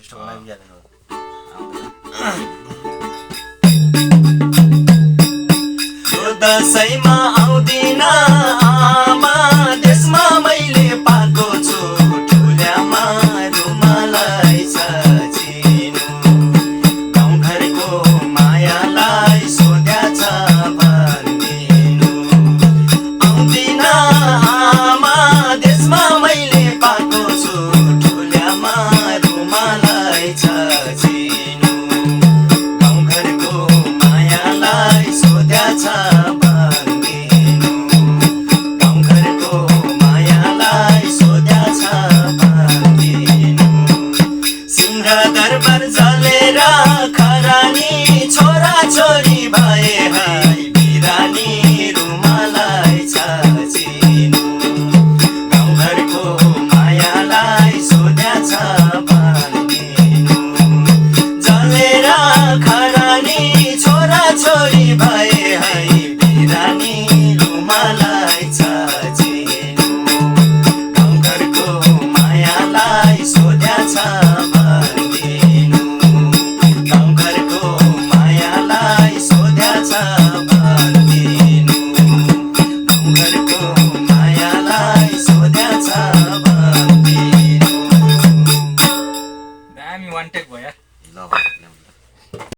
पृष्ठको लागि बिहान यो दशैँमा आउँदिन आमा देशमा मैले पाएको छु ठुल्यामा रुमालाई सजिनु गाउँघरको मायालाई सोध्या छ भन्दिनु आउँदिन आमा देशमा मैले पाएको छु ठुल्यामा रुमालाई सजिनु गाउँघरको मायालाई सोध्या छ भन्दिनु गाउँघरको मायालाई सोध्या छ भन्दिनु सिंहदरबार जलेर खरानी छोरा छोरी भए है बिरानी रुमालाई सजिनु गाउँघरको मायालाई सोध्या छ भन्दिनु जलेर खरानी छोरा छोरी भए है बिरानी रुमालाई